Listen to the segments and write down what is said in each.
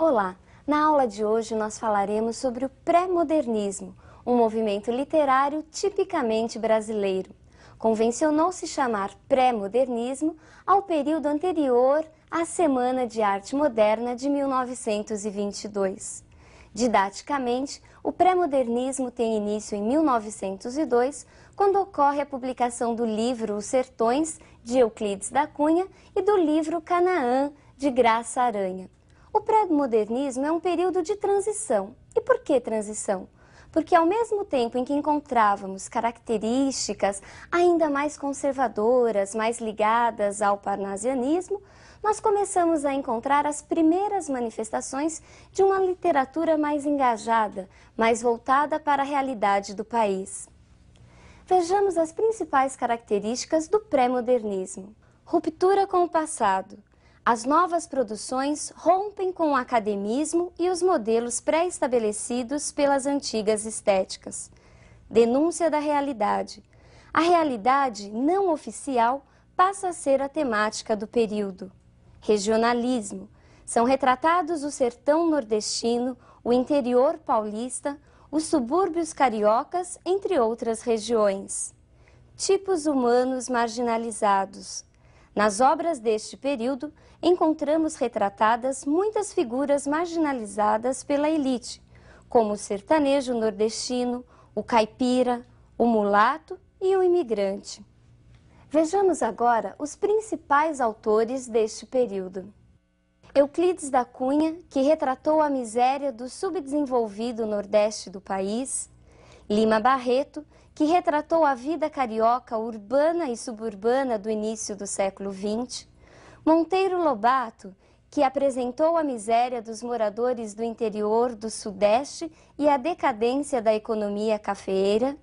Olá! Na aula de hoje nós falaremos sobre o pré-modernismo, um movimento literário tipicamente brasileiro. Convencionou-se chamar pré-modernismo ao período anterior à Semana de Arte Moderna de 1922. Didaticamente, o pré-modernismo tem início em 1902, quando ocorre a publicação do livro Os Sertões, de Euclides da Cunha, e do livro Canaã, de Graça Aranha. O pré-modernismo é um período de transição. E por que transição? Porque ao mesmo tempo em que encontrávamos características ainda mais conservadoras, mais ligadas ao parnasianismo, nós começamos a encontrar as primeiras manifestações de uma literatura mais engajada, mais voltada para a realidade do país. Vejamos as principais características do pré-modernismo. Ruptura com o passado. As novas produções rompem com o academismo e os modelos pré-estabelecidos pelas antigas estéticas. Denúncia da realidade. A realidade não oficial passa a ser a temática do período. Regionalismo. São retratados o sertão nordestino, o interior paulista, os subúrbios cariocas, entre outras regiões. Tipos humanos marginalizados. Nas obras deste período, encontramos retratadas muitas figuras marginalizadas pela elite, como o sertanejo nordestino, o caipira, o mulato e o imigrante. Vejamos agora os principais autores deste período. Euclides da Cunha, que retratou a miséria do subdesenvolvido nordeste do país. Lima Barreto, que retratou a vida carioca urbana e suburbana do início do século XX. Monteiro Lobato, que apresentou a miséria dos moradores do interior do Sudeste e a decadência da economia cafeeira.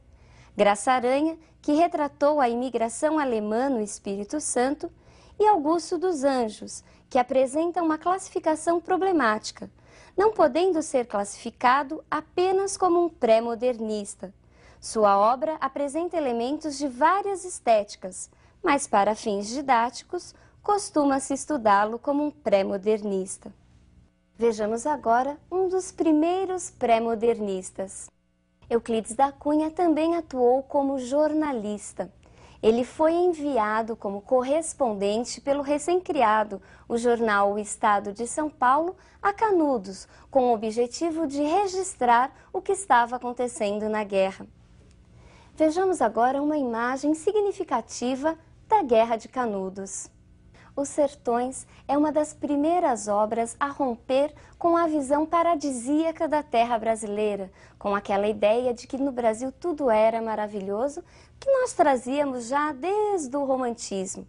Graça Aranha, que retratou a imigração alemã no Espírito Santo. E Augusto dos Anjos, que apresenta uma classificação problemática, não podendo ser classificado apenas como um pré-modernista. Sua obra apresenta elementos de várias estéticas, mas para fins didáticos, costuma-se estudá-lo como um pré-modernista. Vejamos agora um dos primeiros pré-modernistas. Euclides da Cunha também atuou como jornalista. Ele foi enviado como correspondente pelo recém-criado, o jornal O Estado de São Paulo, a Canudos, com o objetivo de registrar o que estava acontecendo na guerra. Vejamos agora uma imagem significativa da Guerra de Canudos. Os Sertões é uma das primeiras obras a romper com a visão paradisíaca da terra brasileira, com aquela ideia de que no Brasil tudo era maravilhoso, que nós trazíamos já desde o romantismo.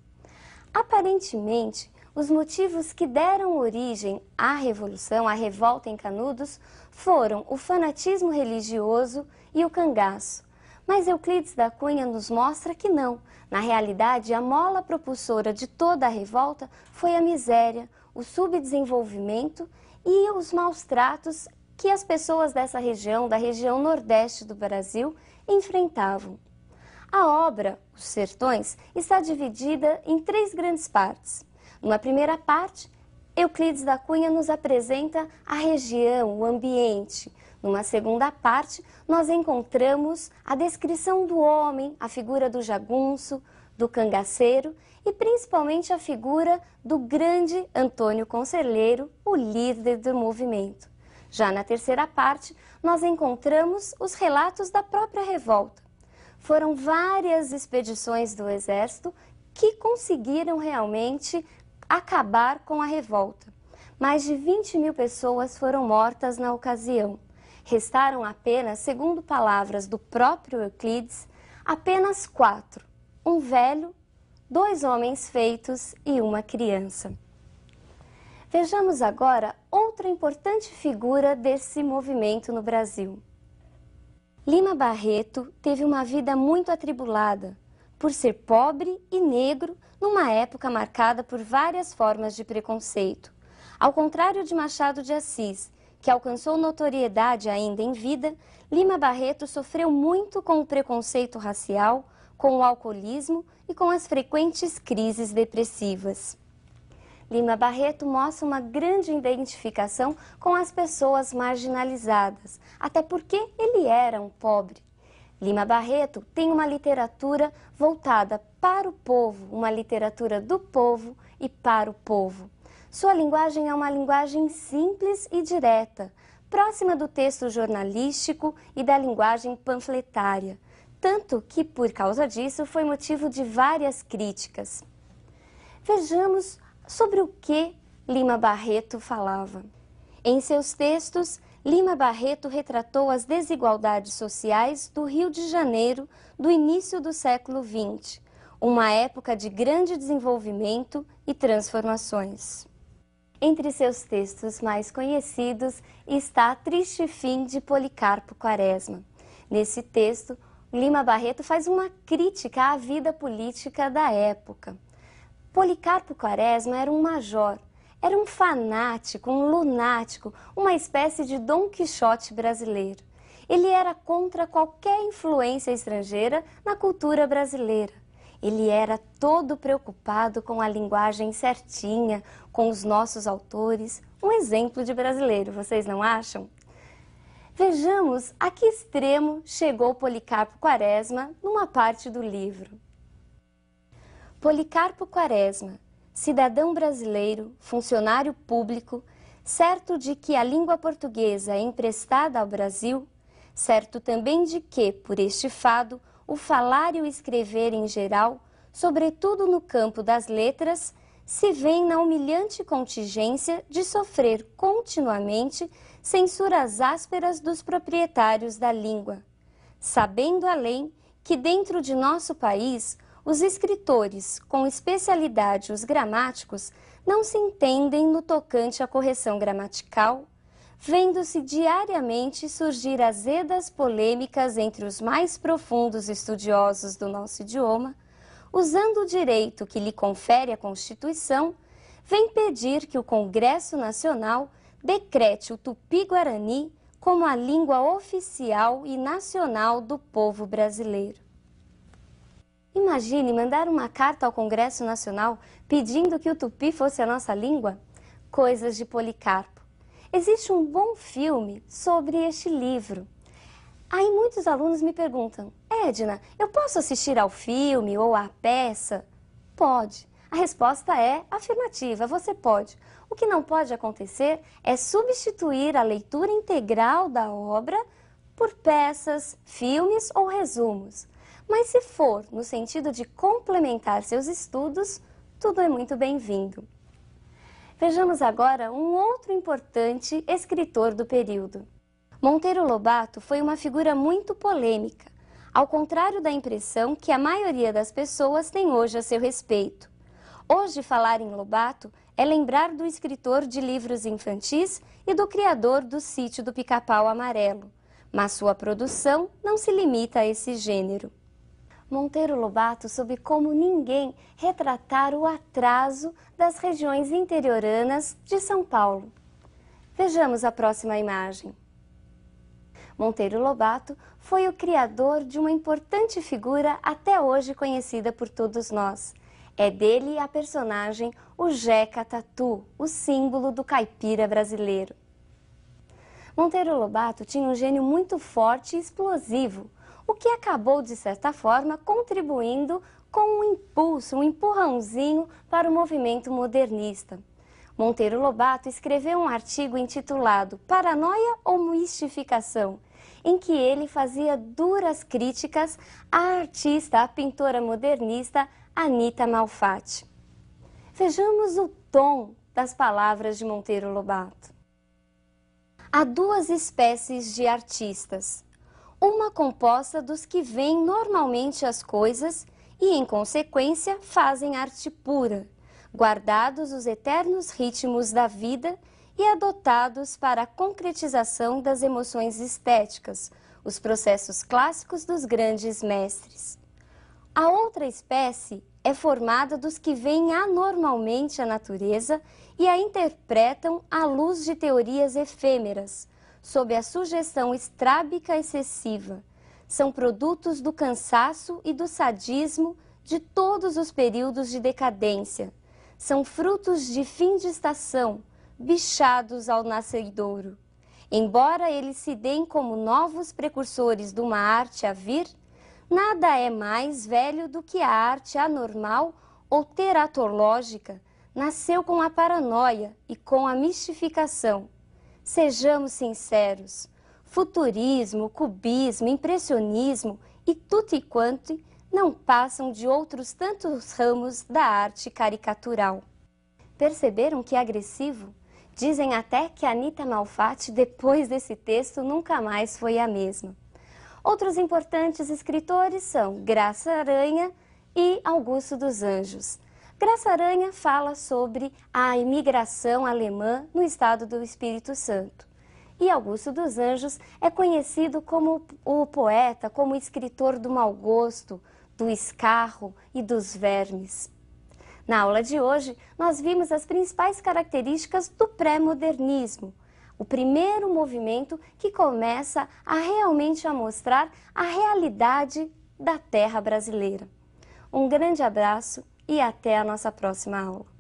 Aparentemente, os motivos que deram origem à revolução, à revolta em Canudos, foram o fanatismo religioso e o cangaço. Mas Euclides da Cunha nos mostra que não. Na realidade, a mola propulsora de toda a revolta foi a miséria, o subdesenvolvimento e os maus tratos que as pessoas dessa região, da região nordeste do Brasil, enfrentavam. A obra, Os Sertões, está dividida em 3 grandes partes. Numa primeira parte, Euclides da Cunha nos apresenta a região, o ambiente. Numa segunda parte, nós encontramos a descrição do homem, a figura do jagunço, do cangaceiro e principalmente a figura do grande Antônio Conselheiro, o líder do movimento. Já na terceira parte, nós encontramos os relatos da própria revolta. Foram várias expedições do exército que conseguiram realmente acabar com a revolta. Mais de 20.000 pessoas foram mortas na ocasião. Restaram apenas, segundo palavras do próprio Euclides, apenas 4, um velho, 2 homens feitos e uma criança. Vejamos agora outra importante figura desse movimento no Brasil. Lima Barreto teve uma vida muito atribulada, por ser pobre e negro numa época marcada por várias formas de preconceito. Ao contrário de Machado de Assis, que alcançou notoriedade ainda em vida, Lima Barreto sofreu muito com o preconceito racial, com o alcoolismo e com as frequentes crises depressivas. Lima Barreto mostra uma grande identificação com as pessoas marginalizadas, até porque ele era um pobre. Lima Barreto tem uma literatura voltada para o povo, uma literatura do povo e para o povo. Sua linguagem é uma linguagem simples e direta, próxima do texto jornalístico e da linguagem panfletária, tanto que, por causa disso, foi motivo de várias críticas. Vejamos sobre o que Lima Barreto falava. Em seus textos, Lima Barreto retratou as desigualdades sociais do Rio de Janeiro do início do século XX, uma época de grande desenvolvimento e transformações. Entre seus textos mais conhecidos está Triste Fim de Policarpo Quaresma. Nesse texto, Lima Barreto faz uma crítica à vida política da época. Policarpo Quaresma era um major, era um fanático, um lunático, uma espécie de Dom Quixote brasileiro. Ele era contra qualquer influência estrangeira na cultura brasileira. Ele era todo preocupado com a linguagem certinha, com os nossos autores. Um exemplo de brasileiro, vocês não acham? Vejamos a que extremo chegou Policarpo Quaresma numa parte do livro. Policarpo Quaresma, cidadão brasileiro, funcionário público, certo de que a língua portuguesa é emprestada ao Brasil, certo também de que, por este fado, o falar e o escrever em geral, sobretudo no campo das letras, se vêem na humilhante contingência de sofrer continuamente censuras ásperas dos proprietários da língua, sabendo além que dentro de nosso país os escritores, com especialidade os gramáticos, não se entendem no tocante à correção gramatical, vendo-se diariamente surgir azedas polêmicas entre os mais profundos estudiosos do nosso idioma, usando o direito que lhe confere a Constituição, vem pedir que o Congresso Nacional decrete o Tupi-Guarani como a língua oficial e nacional do povo brasileiro. Imagine mandar uma carta ao Congresso Nacional pedindo que o tupi fosse a nossa língua? Coisas de Policarpo. Existe um bom filme sobre este livro. Aí muitos alunos me perguntam, Edna, eu posso assistir ao filme ou à peça? Pode. A resposta é afirmativa, você pode. O que não pode acontecer é substituir a leitura integral da obra por peças, filmes ou resumos. Mas se for no sentido de complementar seus estudos, tudo é muito bem-vindo. Vejamos agora um outro importante escritor do período. Monteiro Lobato foi uma figura muito polêmica, ao contrário da impressão que a maioria das pessoas tem hoje a seu respeito. Hoje, falar em Lobato é lembrar do escritor de livros infantis e do criador do Sítio do Pica-Pau Amarelo, mas sua produção não se limita a esse gênero. Monteiro Lobato soube como ninguém retratar o atraso das regiões interioranas de São Paulo. Vejamos a próxima imagem. Monteiro Lobato foi o criador de uma importante figura até hoje conhecida por todos nós. É dele a personagem o Jeca Tatu, o símbolo do caipira brasileiro. Monteiro Lobato tinha um gênio muito forte e explosivo, o que acabou, de certa forma, contribuindo com um impulso, um empurrãozinho para o movimento modernista. Monteiro Lobato escreveu um artigo intitulado Paranoia ou Mistificação, em que ele fazia duras críticas à artista, à pintora modernista Anita Malfatti. Vejamos o tom das palavras de Monteiro Lobato. Há duas espécies de artistas. Uma composta dos que veem normalmente as coisas e, em consequência, fazem arte pura, guardados os eternos ritmos da vida e adotados para a concretização das emoções estéticas, os processos clássicos dos grandes mestres. A outra espécie é formada dos que veem anormalmente a natureza e a interpretam à luz de teorias efêmeras, sob a sugestão estrábica excessiva. São produtos do cansaço e do sadismo de todos os períodos de decadência. são frutos de fim de estação, bichados ao nascedouro. Embora eles se deem como novos precursores de uma arte a vir, nada é mais velho do que a arte anormal ou teratológica nasceu com a paranoia e com a mistificação. Sejamos sinceros, futurismo, cubismo, impressionismo e tutti quanti não passam de outros tantos ramos da arte caricatural. Perceberam que é agressivo? Dizem até que Anita Malfatti, depois desse texto, nunca mais foi a mesma. Outros importantes escritores são Graça Aranha e Augusto dos Anjos. Graça Aranha fala sobre a imigração alemã no estado do Espírito Santo. E Augusto dos Anjos é conhecido como o poeta, como o escritor do mau gosto, do escarro e dos vermes. Na aula de hoje, nós vimos as principais características do pré-modernismo, o primeiro movimento que começa a realmente mostrar a realidade da terra brasileira. Um grande abraço e até a nossa próxima aula.